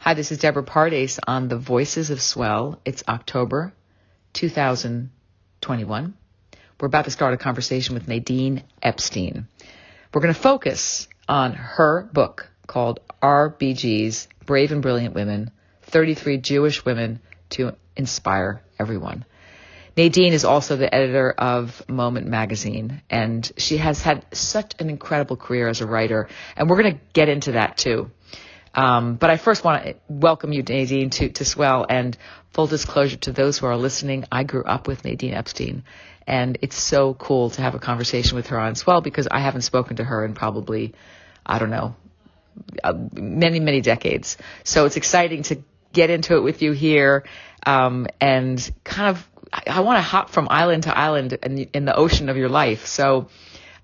Hi, this is Deborah Pardes on the Voices of Swell. It's October 2021. We're about to start a conversation with Nadine Epstein. We're going to focus on her book called RBG's Brave and Brilliant Women, 33 Jewish Women to Inspire Everyone. Nadine is also the editor of Moment magazine, and she has had such an incredible career as a writer, and we're going to get into that too. But I first want to welcome you, Nadine, to Swell, and full disclosure to those who are listening, I grew up with Nadine Epstein, and it's so cool to have a conversation with her on Swell because I haven't spoken to her in probably, many, many decades. So it's exciting to get into it with you here, and kind of, I want to hop from island to island in the ocean of your life. So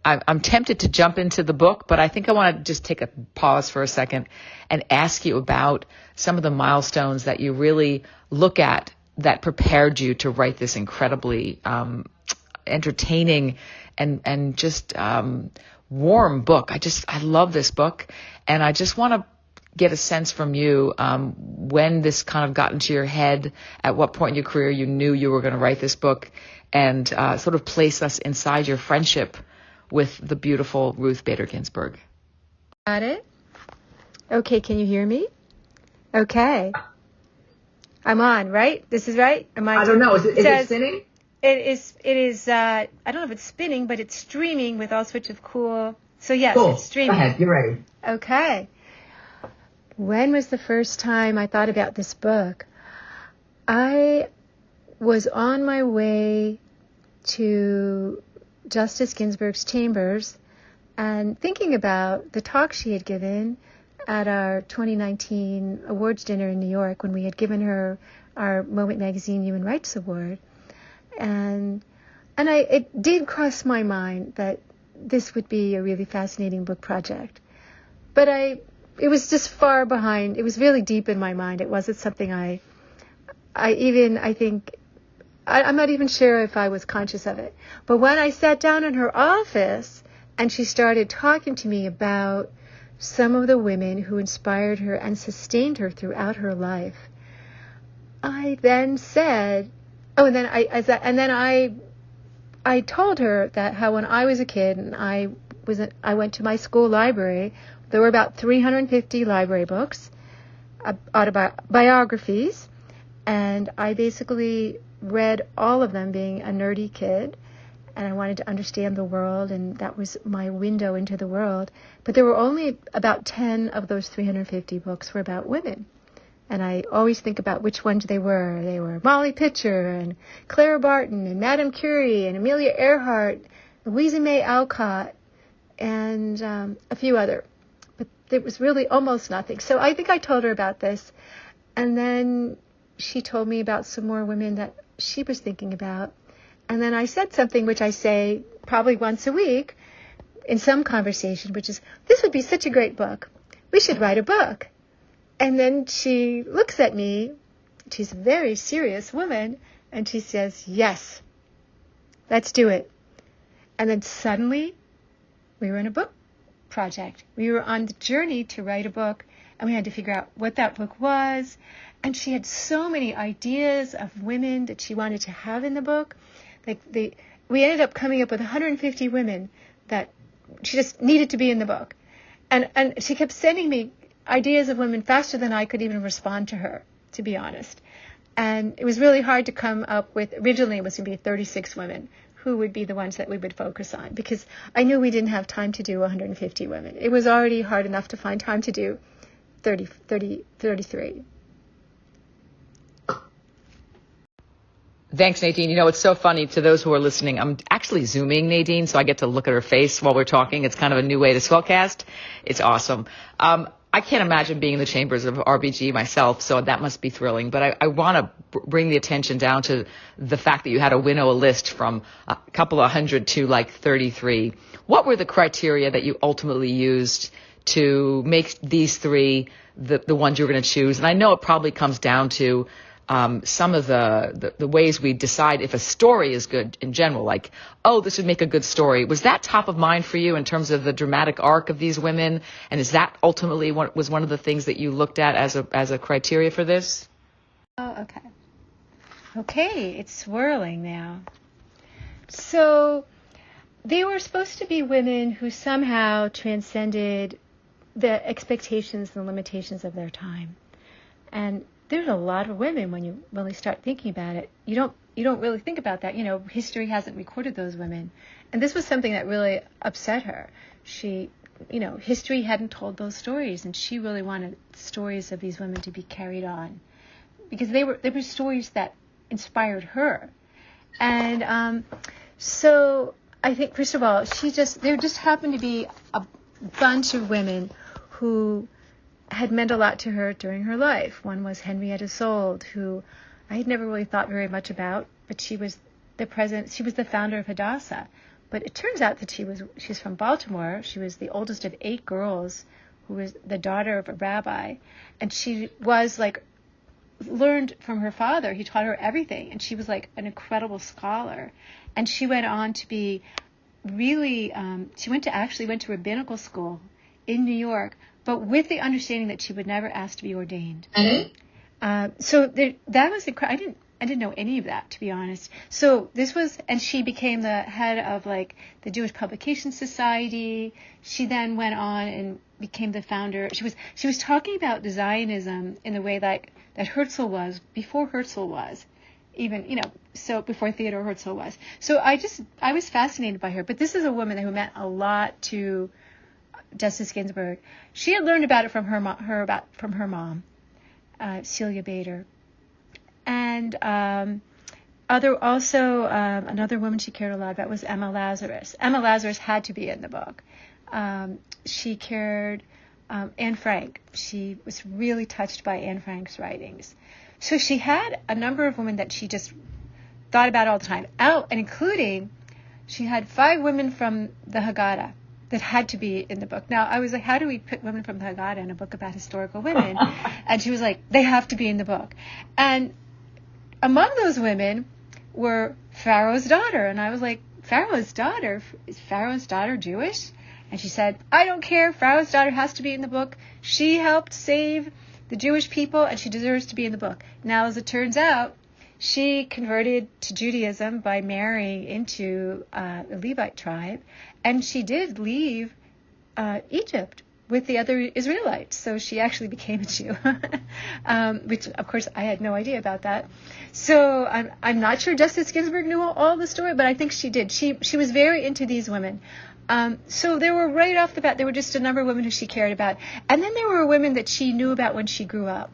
I'm tempted to jump into the book, but I think I want to just take a pause for a second and ask you about some of the milestones that you really look at that prepared you to write this incredibly entertaining and just warm book. I love this book, and I just want to get a sense from you when this kind of got into your head, at what point in your career you knew you were going to write this book, and sort of place us inside your friendship with the beautiful Ruth Bader Ginsburg. Got it? Okay, can you hear me? Okay. I'm on, right? This is right? I don't know. Is it spinning? It is, I don't know if it's spinning, but it's streaming with all sorts of cool. So yes, cool. It's streaming. Go ahead, you're ready. Okay. When was the first time I thought about this book? I was on my way to Justice Ginsburg's chambers and thinking about the talk she had given at our 2019 awards dinner in New York when we had given her our Moment Magazine Human Rights Award. And it did cross my mind that this would be a really fascinating book project. But it was just far behind. It was really deep in my mind. It wasn't something I'm not even sure if I was conscious of it. But when I sat down in her office and she started talking to me about some of the women who inspired her and sustained her throughout her life, I then said, I told her that how when I was a kid and I went to my school library, there were about 350 library books, biographies, and I basically read all of them being a nerdy kid, and I wanted to understand the world, and that was my window into the world. But there were only about 10 of those 350 books were about women. And I always think about which ones they were. They were Molly Pitcher and Clara Barton and Madame Curie and Amelia Earhart, Louisa May Alcott, and a few other. But it was really almost nothing. So I think I told her about this. And then she told me about some more women that she was thinking about. And then I said something which I say probably once a week in some conversation, which is, this would be such a great book. We should write a book. And then she looks at me. She's a very serious woman. And she says, yes, let's do it. And then suddenly we were in a book project. We were on the journey to write a book, and we had to figure out what that book was. And she had so many ideas of women that she wanted to have in the book. We ended up coming up with 150 women that she just needed to be in the book. And she kept sending me ideas of women faster than I could even respond to her, to be honest. And it was really hard to come up with, originally it was going to be 36 women who would be the ones that we would focus on, because I knew we didn't have time to do 150 women. It was already hard enough to find time to do 33. Thanks, Nadine. You know, it's so funny to those who are listening. I'm actually Zooming Nadine, so I get to look at her face while we're talking. It's kind of a new way to Swellcast. It's awesome. I can't imagine being in the chambers of RBG myself, so that must be thrilling. But I want to bring the attention down to the fact that you had to winnow a list from a couple of hundred to like 33. What were the criteria that you ultimately used to make these three the ones you were going to choose? And I know it probably comes down to some of the ways we decide if a story is good in general, like, oh, this would make a good story. Was that top of mind for you in terms of the dramatic arc of these women? And is that ultimately what was one of the things that you looked at as a criteria for this? Oh, okay. Okay, it's swirling now. So they were supposed to be women who somehow transcended the expectations and limitations of their time. And there's a lot of women when you really start thinking about it. You don't really think about that. History hasn't recorded those women. And this was something that really upset her. History hadn't told those stories, and she really wanted stories of these women to be carried on because they were stories that inspired her. And so I think, first of all, there just happened to be a bunch of women who had meant a lot to her during her life. One was Henrietta Sold, who I had never really thought very much about, but she was the founder of Hadassah. But it turns out that she's from Baltimore. She was the oldest of 8 girls, who was the daughter of a rabbi, and she was learned from her father. He taught her everything, and she was an incredible scholar. And she went on to be really, she went to rabbinical school in New York, but with the understanding that she would never ask to be ordained. That was incredible. I didn't know any of that, to be honest. So and she became the head of the Jewish Publication Society. She then went on and became the founder. She was talking about Zionism in the way that Herzl was before Herzl was, so before Theodore Herzl was. So I was fascinated by her. But this is a woman who meant a lot to Justice Ginsburg. She had learned about it from her mom, Celia Bader, and another woman she cared a lot about was Emma Lazarus. Emma Lazarus had to be in the book. She cared. Anne Frank. She was really touched by Anne Frank's writings. So she had a number of women that she just thought about all the time. And including, she had 5 women from the Haggadah that had to be in the book. Now, I was like, how do we put women from the Haggadah in a book about historical women? And she was like, they have to be in the book. And among those women were Pharaoh's daughter. And I was like, Pharaoh's daughter? Is Pharaoh's daughter Jewish? And she said, I don't care. Pharaoh's daughter has to be in the book. She helped save the Jewish people, and she deserves to be in the book. Now, as it turns out, she converted to Judaism by marrying into the Levite tribe, and she did leave Egypt with the other Israelites. So she actually became a Jew, which, of course, I had no idea about that. So I'm not sure Justice Ginsburg knew all the story, but I think she did. She was very into these women. So there were, right off the bat, there were just a number of women who she cared about. And then there were women that she knew about when she grew up.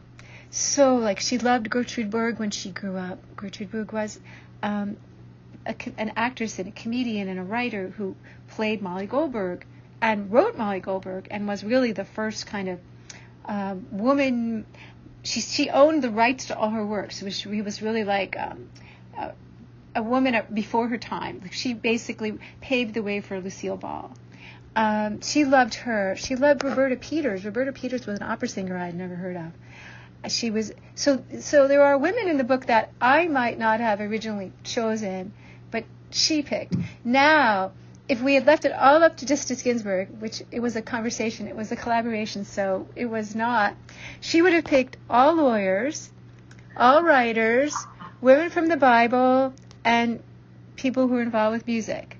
So, she loved Gertrude Berg when she grew up. Gertrude Berg was an actress and a comedian and a writer who played Molly Goldberg and wrote Molly Goldberg and was really the first kind of woman. She owned the rights to all her works. She was really a woman before her time. She basically paved the way for Lucille Ball. She loved her. She loved Roberta Peters. Roberta Peters was an opera singer I had never heard of. She was so there are women in the book that I might not have originally chosen, but she picked. Now, if we had left it all up to Justice Ginsburg, which it was a conversation, it was a collaboration, so it was not, she would have picked all lawyers, all writers, women from the Bible, and people who are involved with music.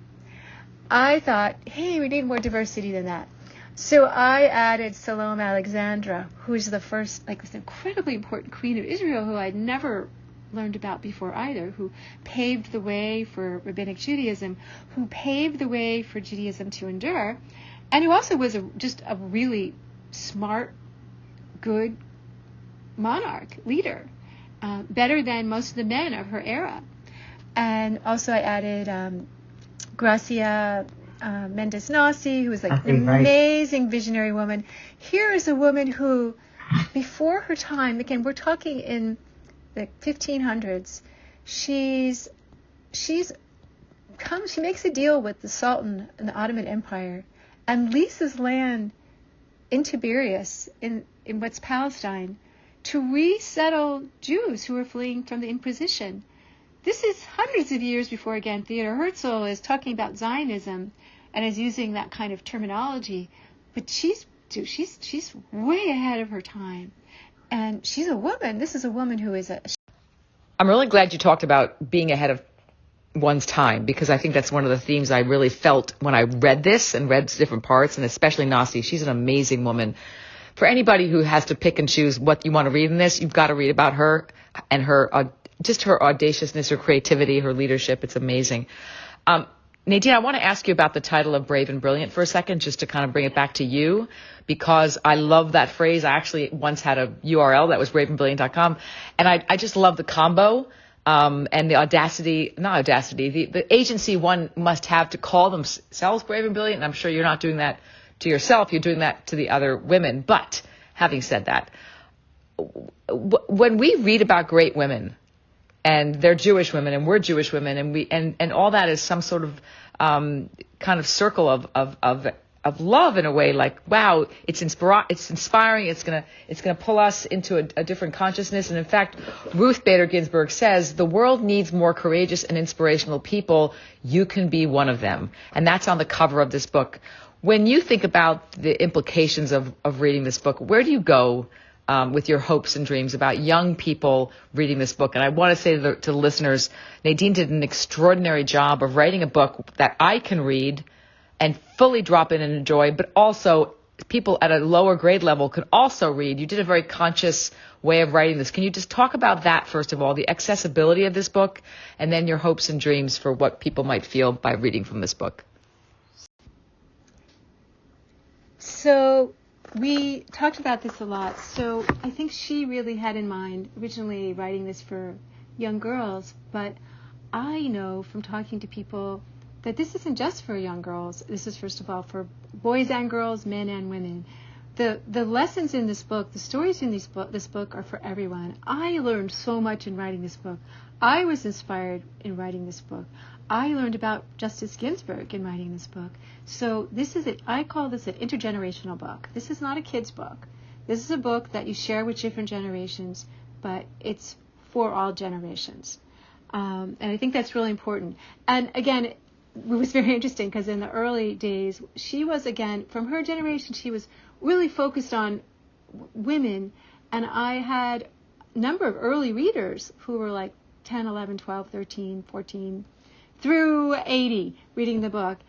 I thought, hey, we need more diversity than that. So I added Salome Alexandra, who is the first, this incredibly important queen of Israel who I'd never learned about before either, who paved the way for rabbinic Judaism, who paved the way for Judaism to endure, and who also was just a really smart, good monarch, leader, better than most of the men of her era. And also I added Gracia Mendes Nasi, who was an amazing visionary woman. Here is a woman who, before her time, again, we're talking in the 1500s, she makes a deal with the Sultan and the Ottoman Empire and leases land in Tiberias, in what's Palestine, to resettle Jews who were fleeing from the Inquisition. This is hundreds of years before, again, Theodor Herzl is talking about Zionism and is using that kind of terminology. But she's way ahead of her time. And she's a woman. This is a woman who is I'm really glad you talked about being ahead of one's time, because I think that's one of the themes I really felt when I read this and read different parts, and especially Nasi. She's an amazing woman. For anybody who has to pick and choose what you want to read in this, you've got to read about her and her just her audaciousness, her creativity, her leadership. It's amazing. Nadine, I want to ask you about the title of Brave and Brilliant for a second, just to kind of bring it back to you, because I love that phrase. I actually once had a URL that was braveandbrilliant.com, and I just love the combo and the the agency one must have to call themselves brave and brilliant. And I'm sure you're not doing that to yourself. You're doing that to the other women. But having said that, when we read about great women, and they're Jewish women, and we're Jewish women, and all that is some sort of kind of circle of love in a way. Like, wow, it's inspiring. It's gonna pull us into a different consciousness. And in fact, Ruth Bader Ginsburg says the world needs more courageous and inspirational people. You can be one of them, and that's on the cover of this book. When you think about the implications of reading this book, where do you go with your hopes and dreams about young people reading this book? And I want to say to the listeners, Nadine did an extraordinary job of writing a book that I can read and fully drop in and enjoy, but also people at a lower grade level could also read. You did a very conscious way of writing this. Can you just talk about that, first of all, the accessibility of this book, and then your hopes and dreams for what people might feel by reading from this book? So we talked about this a lot. So I think she really had in mind originally writing this for young girls, but I know from talking to people that this isn't just for young girls. This is, first of all, for boys and girls, men and women. The lessons in this book, the stories in this book are for everyone. I learned so much in writing this book. I was inspired in writing this book. I learned about Justice Ginsburg in writing this book. So I call this an intergenerational book. This is not a kid's book. This is a book that you share with different generations, but it's for all generations. And I think that's really important. And again, it was very interesting because in the early days, she was, again, from her generation, she was really focused on women. And I had a number of early readers who were like 10, 11, 12, 13, 14, through 80 reading the book.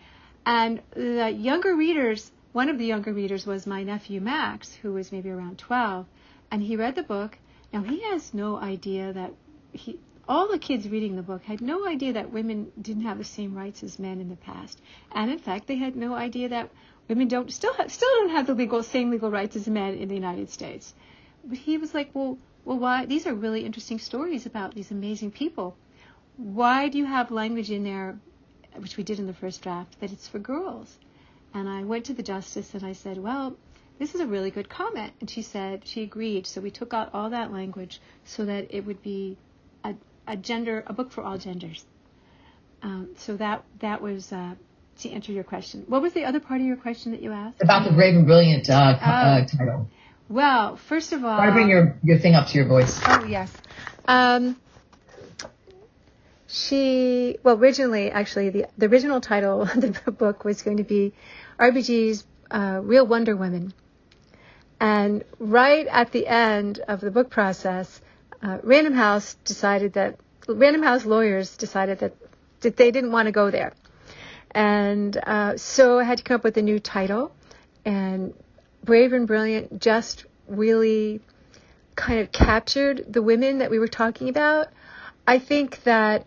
And the younger readers, one of the younger readers was my nephew Max, who was maybe around 12. And he read the book. Now, he has no idea that all the kids reading the book had no idea that women didn't have the same rights as men in the past. And in fact, they had no idea that women still don't have the same legal rights as men in the United States. But he was like, well, why? These are really interesting stories about these amazing people. Why do you have language in there, which we did in the first draft, that it's for girls? And I went to the justice and I said, well, this is a really good comment. And she said, she agreed. So we took out all that language so that it would be a book for all genders. So that was to answer your question. What was the other part of your question that you asked? About the Brave and Brilliant title. Well, first of all, try to bring your thing up to your voice. Oh yes. Originally, actually, the original title of the book was going to be RBG's Real Wonder Women. And right at the end of the book process, Random House lawyers decided that they didn't want to go there. And so I had to come up with a new title. And Brave and Brilliant just really kind of captured the women that we were talking about. I think that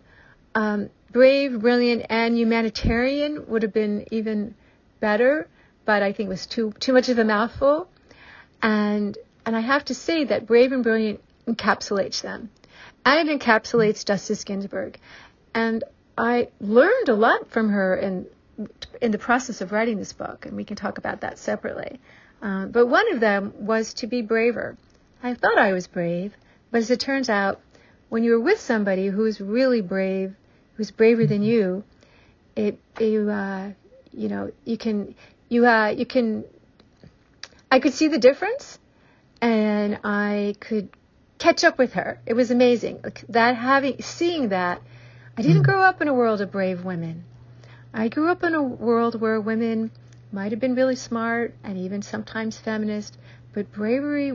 brave, brilliant, and humanitarian would have been even better, but I think it was too much of a mouthful. And I have to say that Brave and Brilliant encapsulates them. And it encapsulates Justice Ginsburg. And I learned a lot from her in the process of writing this book, and we can talk about that separately. But one of them was to be braver. I thought I was brave, but as it turns out, when you're with somebody who's really brave, who's braver than you, you can. I could see the difference, and I could catch up with her. It was amazing. Seeing that, I didn't grow up in a world of brave women. I grew up in a world where women might have been really smart and even sometimes feminist, but bravery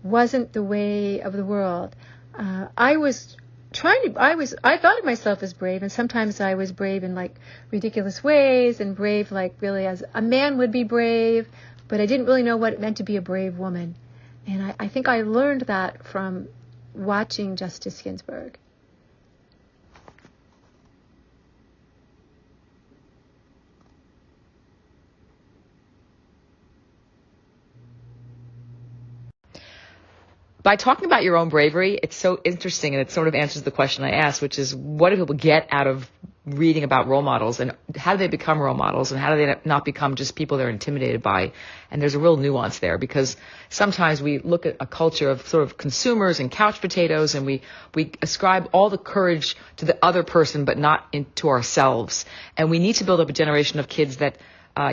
wasn't the way of the world. I thought of myself as brave, and sometimes I was brave in like ridiculous ways, and brave like really as a man would be brave, but I didn't really know what it meant to be a brave woman. And I think I learned that from watching Justice Ginsburg. By talking about your own bravery, it's so interesting, and it sort of answers the question I asked, which is, what do people get out of reading about role models, and how do they become role models, and how do they not become just people they're intimidated by? And there's a real nuance there, because sometimes we look at a culture of sort of consumers and couch potatoes, and we ascribe all the courage to the other person, but not to ourselves. And we need to build up a generation of kids that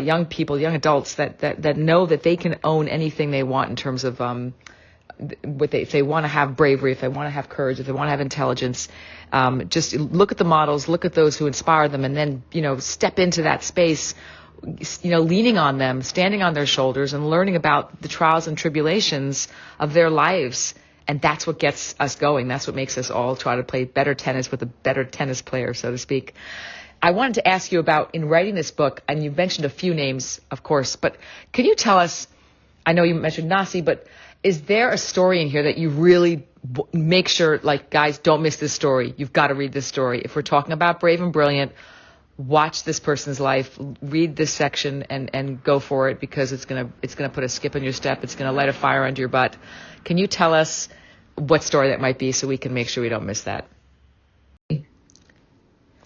young people, young adults that know that they can own anything they want in terms of if they want to have bravery, if they want to have courage, if they want to have intelligence. Just look at the models, look at those who inspire them, and then, step into that space, leaning on them, standing on their shoulders, and learning about the trials and tribulations of their lives. And that's what gets us going. That's what makes us all try to play better tennis with a better tennis player, so to speak. I wanted to ask you about, in writing this book, and you mentioned a few names, of course, but can you tell us, I know you mentioned Nasi, but is there a story in here that you really make sure, like, guys, don't miss this story? You've got to read this story. If we're talking about brave and brilliant, watch this person's life, read this section, and go for it, because it's gonna put a skip in your step. It's gonna light a fire under your butt. Can you tell us what story that might be, so we can make sure we don't miss that?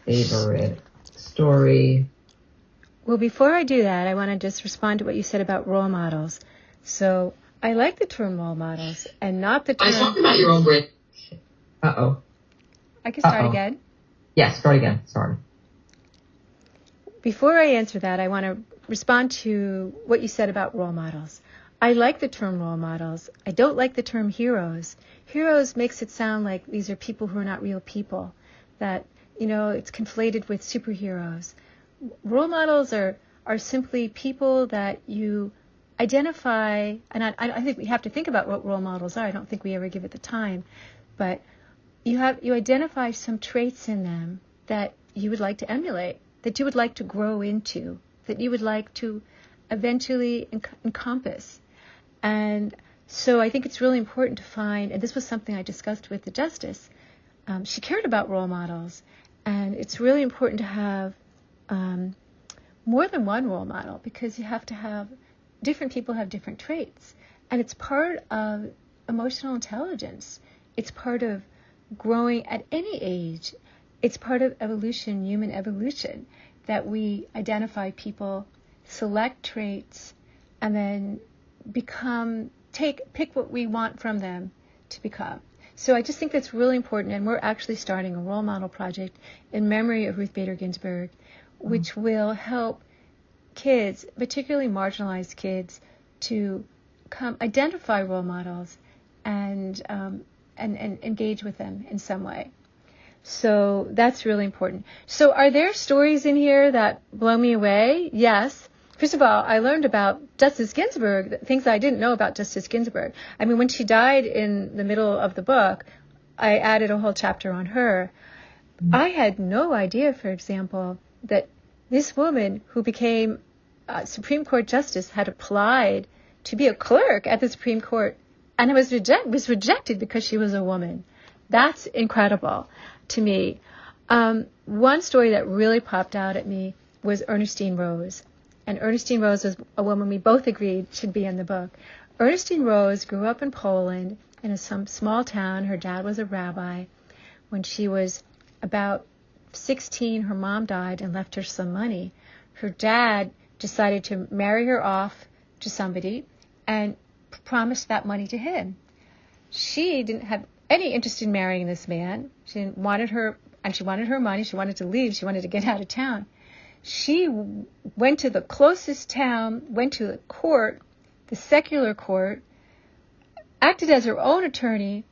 Favorite story. Well, before I do that, I want to just respond to what you said about role models. So I like the term role models, and not the term... I was talking about your own brain. Uh-oh. I can start again? Yes, start again. Sorry. Before I answer that, I want to respond to what you said about role models. I like the term role models. I don't like the term heroes. Heroes makes it sound like these are people who are not real people, that, it's conflated with superheroes. Role models are simply people that you identify, and I think we have to think about what role models are. I don't think we ever give it the time, but you identify some traits in them that you would like to emulate, that you would like to grow into, that you would like to eventually encompass. And so I think it's really important to find, and this was something I discussed with the Justice, she cared about role models, and it's really important to have more than one role model, because you have to have different people have different traits, and it's part of emotional intelligence. It's part of growing at any age. It's part of evolution, human evolution, that we identify people, select traits, and then pick what we want from them to become. So I just think that's really important, and we're actually starting a role model project in memory of Ruth Bader Ginsburg, which will help kids, particularly marginalized kids, to identify role models and engage with them in some way. So that's really important. So are there stories in here that blow me away? Yes. First of all, I learned about Justice Ginsburg, things I didn't know about Justice Ginsburg. I mean, when she died in the middle of the book, I added a whole chapter on her. I had no idea, for example, that this woman who became Supreme Court Justice had applied to be a clerk at the Supreme Court, and was rejected because she was a woman. That's incredible to me. One story that really popped out at me was Ernestine Rose. And Ernestine Rose was a woman we both agreed should be in the book. Ernestine Rose grew up in Poland in some small town. Her dad was a rabbi. When she was about 16, her mom died and left her some money. Her dad decided to marry her off to somebody and promised that money to him. She didn't have any interest in marrying this man. She wanted her money. She wanted to leave. She wanted to get out of town. She went to the closest town, went to the court, the secular court, acted as her own attorney,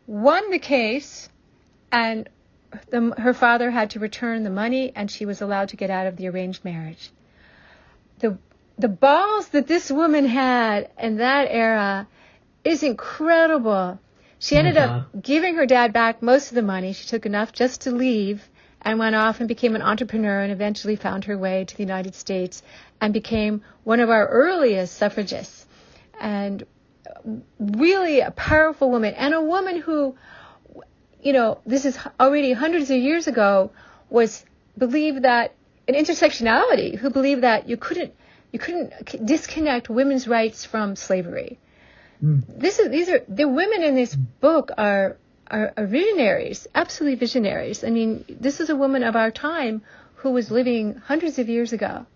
won the case, and her father had to return the money, and she was allowed to get out of the arranged marriage. The balls that this woman had in that era is incredible. She ended up giving her dad back most of the money. She took enough just to leave and went off and became an entrepreneur and eventually found her way to the United States and became one of our earliest suffragists. And really a powerful woman, and a woman who, this is already hundreds of years ago, believed that in intersectionality, who believed that you couldn't disconnect women's rights from slavery. The women in this book are visionaries, absolutely visionaries. I mean, this is a woman of our time who was living hundreds of years ago.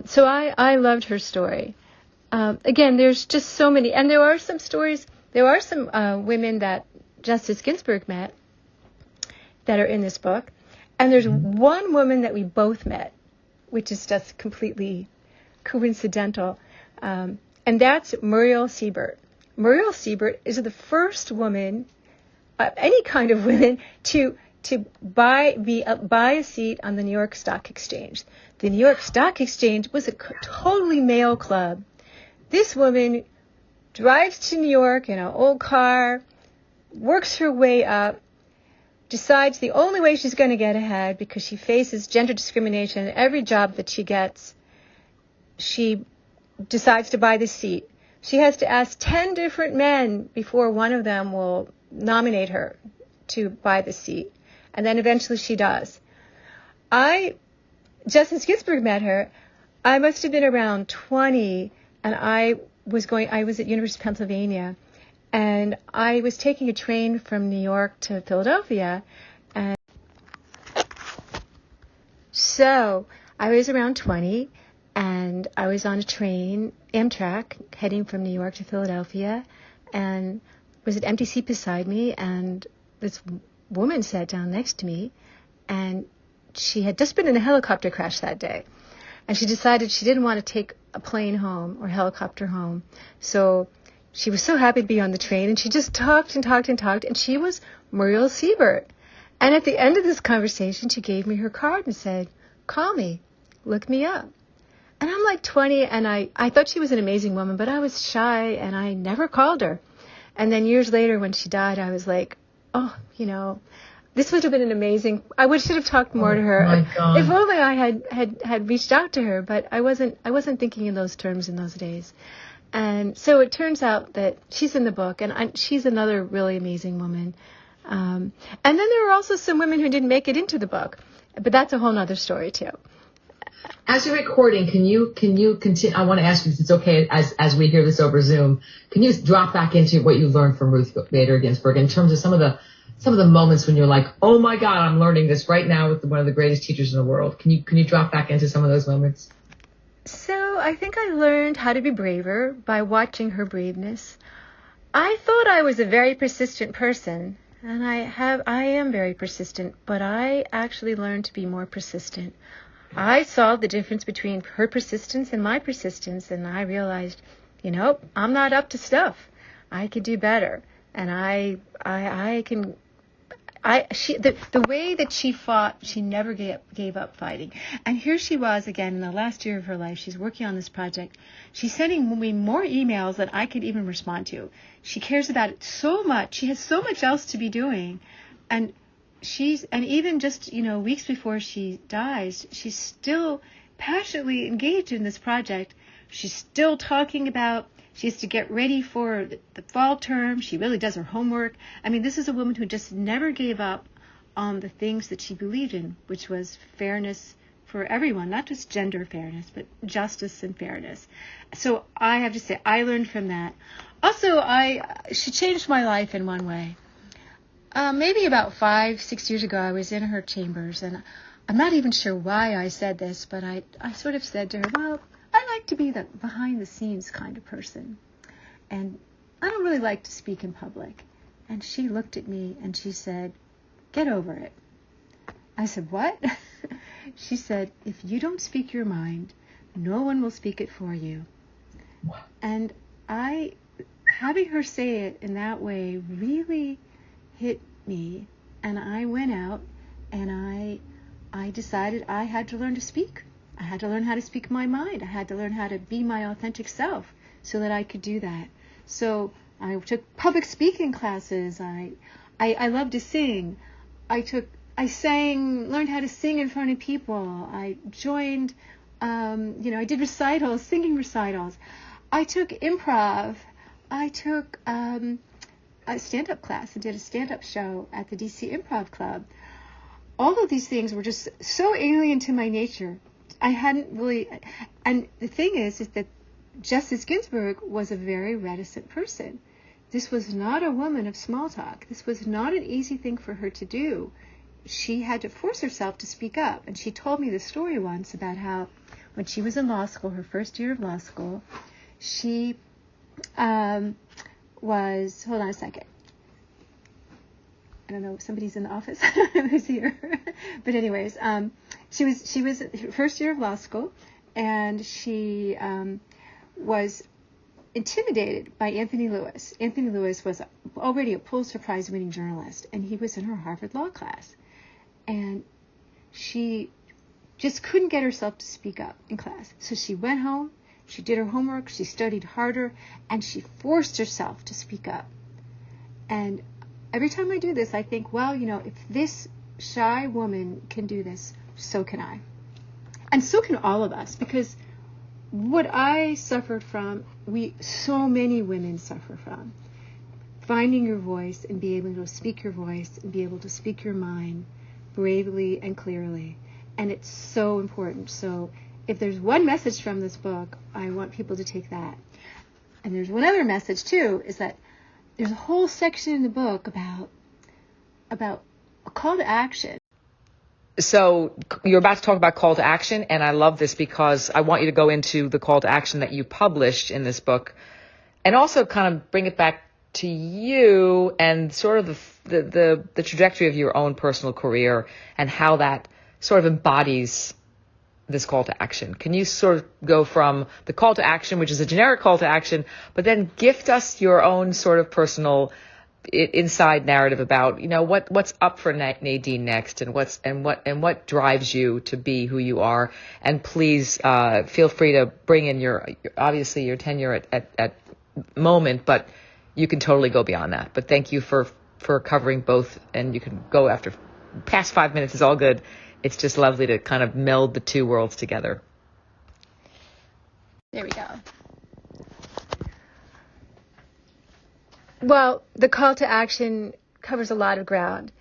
So I loved her story. Again, there's just so many, and there are some stories. There are some women that Justice Ginsburg met that are in this book, and there's one woman that we both met, which is just completely coincidental, and that's Muriel Siebert. Muriel Siebert is the first woman, any kind of woman, to buy a seat on the New York Stock Exchange. The New York Stock Exchange was a totally male club. This woman drives to New York in an old car, works her way up, decides the only way she's going to get ahead, because she faces gender discrimination in every job that she gets, she decides to buy the seat. She has to ask 10 different men before one of them will nominate her to buy the seat. And then eventually she does. Justice Ginsburg met her. I must have been around 20, and I was at University of Pennsylvania, and I was taking a train from New York to Philadelphia. And so I was around 20, and I was on a train, Amtrak, heading from New York to Philadelphia, and was an empty seat beside me, and this woman sat down next to me, and she had just been in a helicopter crash that day, and she decided she didn't want to take a plane home or helicopter home, so she was so happy to be on the train, and she just talked and talked and talked, and she was Muriel Siebert. And at the end of this conversation, she gave me her card and said, "Call me, look me up." And I'm like 20, and I thought she was an amazing woman, but I was shy, and I never called her. And then years later, when she died, I was like, oh, this would have been an amazing, should have talked more to her. My God. If only I had reached out to her, but I wasn't thinking in those terms in those days. And so it turns out that she's in the book, and she's another really amazing woman. And then there were also some women who didn't make it into the book, but that's a whole nother story too. As you're recording, can you continue? I want to ask you if it's okay as we hear this over Zoom. Can you drop back into what you learned from Ruth Bader Ginsburg in terms of some of the moments when you're like, oh my God, I'm learning this right now with one of the greatest teachers in the world. Can you drop back into some of those moments? So I think I learned how to be braver by watching her braveness. I thought I was a very persistent person, and I am very persistent, but I actually learned to be more persistent. I saw the difference between her persistence and my persistence, and I realized, I'm not up to stuff. I could do better, and the way that she fought, she never gave up fighting. And here she was again in the last year of her life. She's working on this project. She's sending me more emails than I could even respond to. She cares about it so much. She has so much else to be doing, and even just weeks before she dies, she's still passionately engaged in this project. She's still talking about she has to get ready for the fall term. She really does her homework. I mean, this is a woman who just never gave up on the things that she believed in, which was fairness for everyone, not just gender fairness, but justice and fairness. So I have to say, I learned from that. Also, she changed my life in one way. Maybe about 5-6 years ago, I was in her chambers, and I'm not even sure why I said this, but I sort of said to her, well, I like to be the behind-the-scenes kind of person, and I don't really like to speak in public. And she looked at me, and she said, get over it. I said, what? She said, if you don't speak your mind, no one will speak it for you. And I having her say it in that way really hit me. And I went out and I decided I had to learn to speak. I had to learn how to speak my mind. I had to learn how to be my authentic self so that I could do that. So I took public speaking classes. I love to sing. I sang, learned how to sing in front of people. I joined, I did recitals, singing recitals. I took improv. I took a stand-up class and did a stand-up show at the DC Improv Club. All of these things were just so alien to my nature. I hadn't really, and the thing is that Justice Ginsburg was a very reticent person. This was not a woman of small talk. This was not an easy thing for her to do. She had to force herself to speak up. And she told me the story once about how when she was in law school, her first year of law school, she was, hold on a second. I don't know, somebody's in the office who's here. But anyways, she was her first year of law school, and she was intimidated by Anthony Lewis. Anthony Lewis was already a Pulitzer Prize winning journalist, and he was in her Harvard Law class. And she just couldn't get herself to speak up in class. So she went home, she did her homework, she studied harder, and she forced herself to speak up. And every time I do this, I think, well, if this shy woman can do this, so can I. And so can all of us, because what I suffered from, so many women suffer from. Finding your voice and be able to speak your voice and be able to speak your mind bravely and clearly. And it's so important. So if there's one message from this book, I want people to take that. And there's one other message too, is that there's a whole section in the book about a call to action. So you're about to talk about call to action, and I love this because I want you to go into the call to action that you published in this book, and also kind of bring it back to you and sort of the trajectory of your own personal career and how that sort of embodies this call to action. Can you sort of go from the call to action, which is a generic call to action, but then gift us your own sort of personal inside narrative about, what's up for Nadine next, and what drives you to be who you are. And please feel free to bring in your tenure at Moment, but you can totally go beyond that. But thank you for covering both, and you can go after past 5 minutes is all good. It's just lovely to kind of meld the two worlds together. There we go. Well, the call to action covers a lot of ground.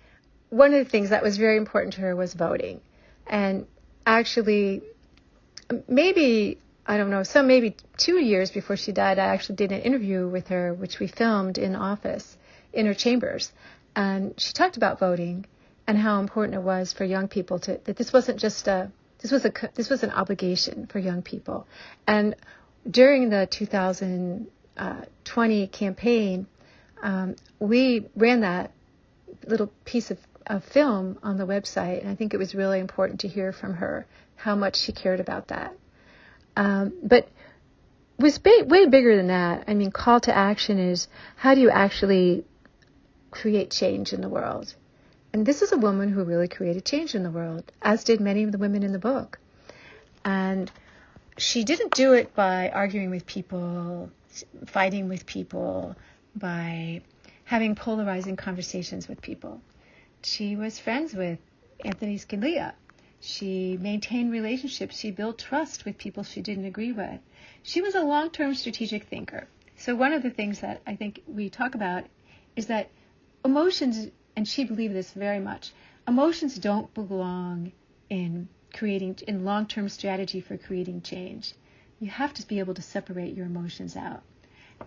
One of the things that was very important to her was voting. And actually, maybe 2 years before she died, I actually did an interview with her, which we filmed in office, in her chambers. And she talked about voting and how important it was for young people that this wasn't just this was an obligation for young people. And during the 2020 campaign, we ran that little piece of film on the website, and I think it was really important to hear from her how much she cared about that. But it was way bigger than that. I mean, call to action is, how do you actually create change in the world? And this is a woman who really created change in the world, as did many of the women in the book. And she didn't do it by arguing with people, fighting with people, by having polarizing conversations with people. She was friends with Anthony Scalia. She maintained relationships. She built trust with people she didn't agree with. She was a long-term strategic thinker. So one of the things that I think we talk about is that emotions, and she believed this very much, emotions don't belong in long-term strategy for creating change. You have to be able to separate your emotions out.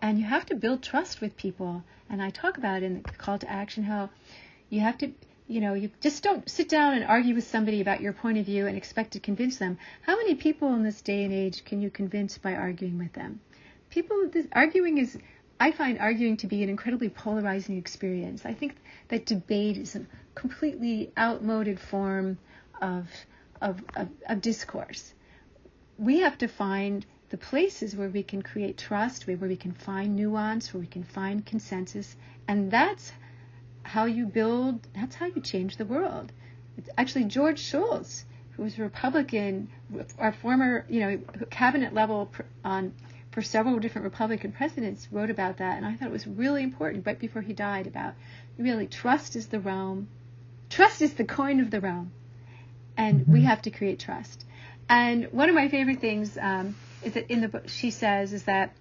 And you have to build trust with people. And I talk about in the call to action how you have to, you just don't sit down and argue with somebody about your point of view and expect to convince them. How many people in this day and age can you convince by arguing with them? I find arguing to be an incredibly polarizing experience. I think that debate is a completely outmoded form of discourse. We have to find the places where we can create trust, where we can find nuance, where we can find consensus. And that's how you change the world. It's actually George Shultz, who was a Republican, our former, cabinet level for several different Republican presidents, wrote about that. And I thought it was really important right before he died about really trust is the realm. Trust is the coin of the realm. And we have to create trust. And one of my favorite things is that in the book she says is that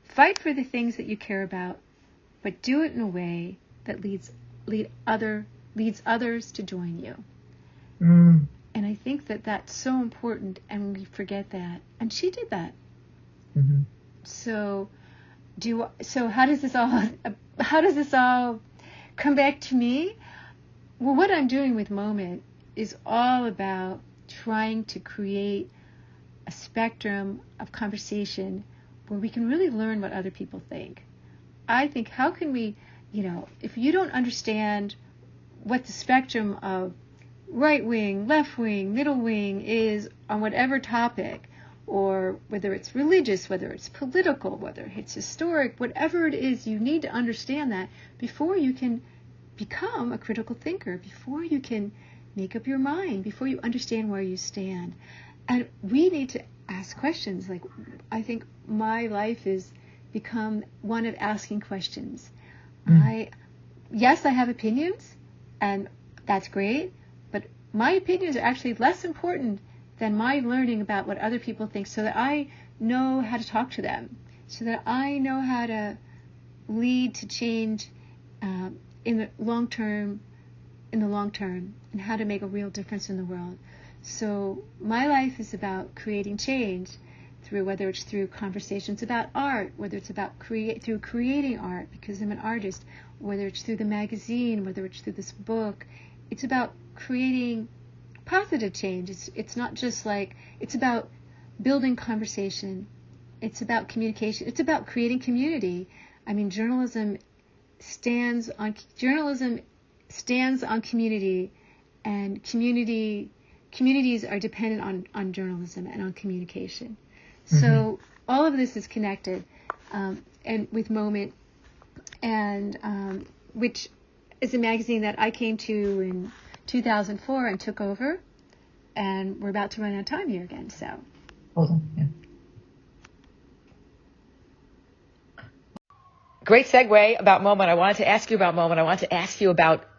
fight for the things that you care about, but do it in a way that leads others to join you. And I think that that's so important, and we forget that. And she did that. Mm-hmm. So how does this all come back to me? Well, what I'm doing with Moment is all about trying to create a spectrum of conversation where we can really learn what other people think. I think, how can we, if you don't understand what the spectrum of right wing, left wing, middle wing is on whatever topic, or whether it's religious, whether it's political, whether it's historic, whatever it is, you need to understand that before you can become a critical thinker, before you can make up your mind, before you understand where you stand. And we need to ask questions. Like, I think my life has become one of asking questions. Yes, I have opinions, and that's great, but my opinions are actually less important than my learning about what other people think, so that I know how to talk to them, so that I know how to lead to change in the long term, and how to make a real difference in the world. So my life is about creating change whether it's through conversations about art, whether it's about creating art because I'm an artist, whether it's through the magazine, whether it's through this book. It's about creating positive change. It's not just like, it's about building conversation. It's about communication. It's about creating community. I mean, journalism stands on community, and communities are dependent on journalism and on communication. Mm-hmm. So all of this is connected, and with Moment, and which is a magazine that I came to in 2004 and took over, and we're about to run out of time here again. So hold on, yeah. Great segue about Moment. I wanted to ask you about Moment. I wanted to ask you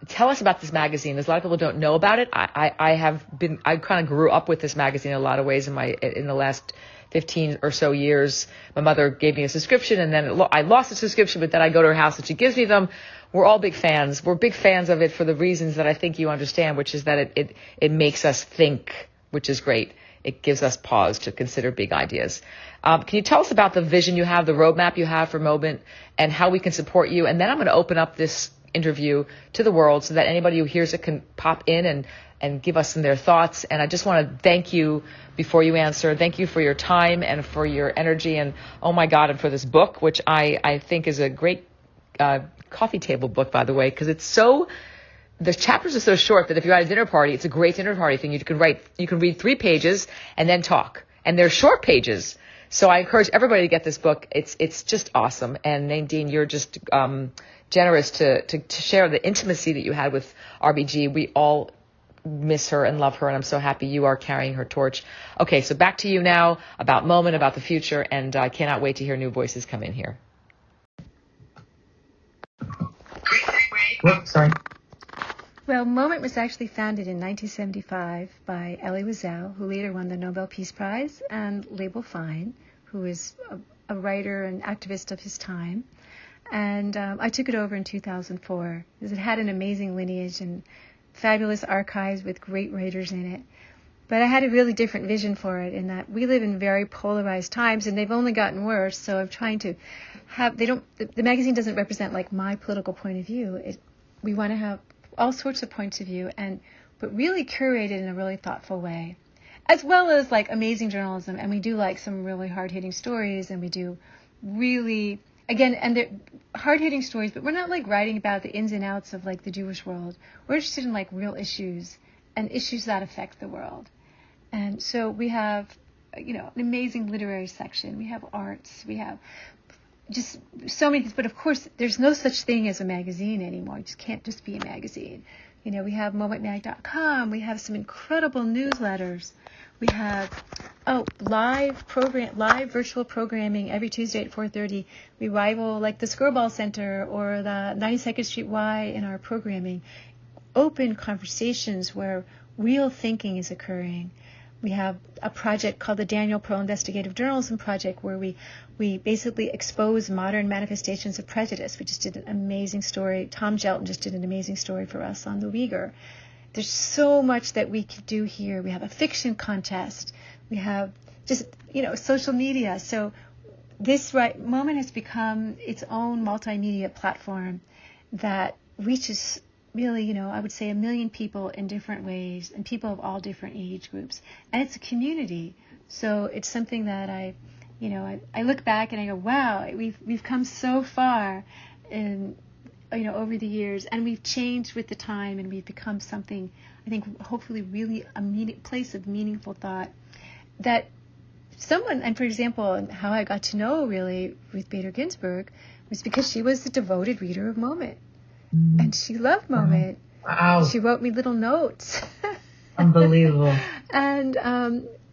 tell us about this magazine. There's a lot of people who don't know about it. I kind of grew up with this magazine in a lot of ways in the last 15 or so years. My mother gave me a subscription, and then I lost the subscription, but then I go to her house and she gives me them. We're all big fans. We're big fans of it for the reasons that I think you understand, which is that it makes us think, which is great. It gives us pause to consider big ideas. Can you tell us about the vision you have, the roadmap you have for Moment, and how we can support you? And then I'm going to open up this interview to the world so that anybody who hears it can pop in and give us their thoughts. And I just want to thank you before you answer. Thank you for your time and for your energy, and oh my God, and for this book, which I think is a great coffee table book, by the way, because the chapters are so short that if you're at a dinner party, it's a great dinner party thing. You can read 3 pages and then talk, and they're short pages. So I encourage everybody to get this book. It's just awesome. And Nadine, you're just generous to share the intimacy that you had with RBG. We all miss her and love her, and I'm so happy you are carrying her torch. Okay, so back to you now about Moment, about the future, and I cannot wait to hear new voices come in here. Whoops, sorry. Well, Moment was actually founded in 1975 by Elie Wiesel, who later won the Nobel Peace Prize, and Label Fine, who is a writer and activist of his time. And I took it over in 2004 because it had an amazing lineage and fabulous archives with great writers in it. But I had a really different vision for it, in that we live in very polarized times, and they've only gotten worse. So I'm trying to have, the magazine doesn't represent like my political point of view. We want to have all sorts of points of view, but really curated in a really thoughtful way, as well as like amazing journalism. And we do like some really hard-hitting stories, and we do really, again, and they're hard-hitting stories, but we're not like writing about the ins and outs of like the Jewish world. We're interested in like real issues and issues that affect the world. And so we have an amazing literary section. We have arts. We have just so many things. But of course, there's no such thing as a magazine anymore. It just can't just be a magazine. We have momentmag.com. We have some incredible newsletters. We have live virtual programming every Tuesday at 4:30. We rival like the Skirball Center or the 92nd Street Y in our programming. Open conversations where real thinking is occurring. We have a project called the Daniel Pearl Investigative Journalism Project, where we basically expose modern manifestations of prejudice. We just did an amazing story. Tom Jelton just did an amazing story for us on the Uyghur. There's so much that we could do here. We have a fiction contest. We have just, social media. So this moment has become its own multimedia platform that reaches really, I would say 1 million people in different ways, and people of all different age groups. And it's a community. So it's something that I look back and I go, wow, we've come so far in, over the years, and we've changed with the time, and we've become something, I think, hopefully really a place of meaningful thought that someone, and for example, how I got to know really Ruth Bader Ginsburg was because she was a devoted reader of Moment. And she loved Moment. Wow. She wrote me little notes. Unbelievable. And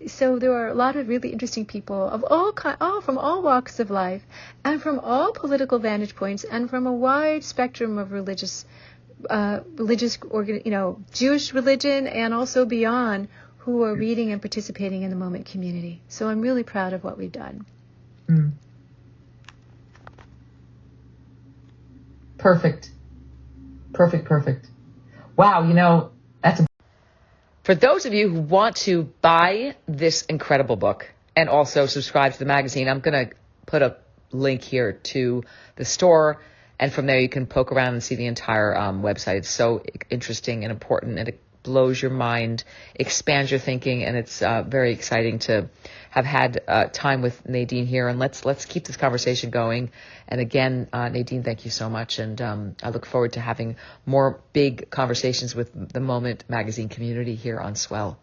so there are a lot of really interesting people of from all walks of life, and from all political vantage points, and from a wide spectrum of Jewish religion, and also beyond, who are reading and participating in the Moment community. So I'm really proud of what we've done. Perfect. Wow, that's For those of you who want to buy this incredible book and also subscribe to the magazine, I'm going to put a link here to the store, and from there you can poke around and see the entire website. It's so interesting and important, and it blows your mind, expands your thinking, and it's very exciting to have had time with Nadine here. And let's keep this conversation going. And again, Nadine, thank you so much. And I look forward to having more big conversations with the Moment magazine community here on Swell.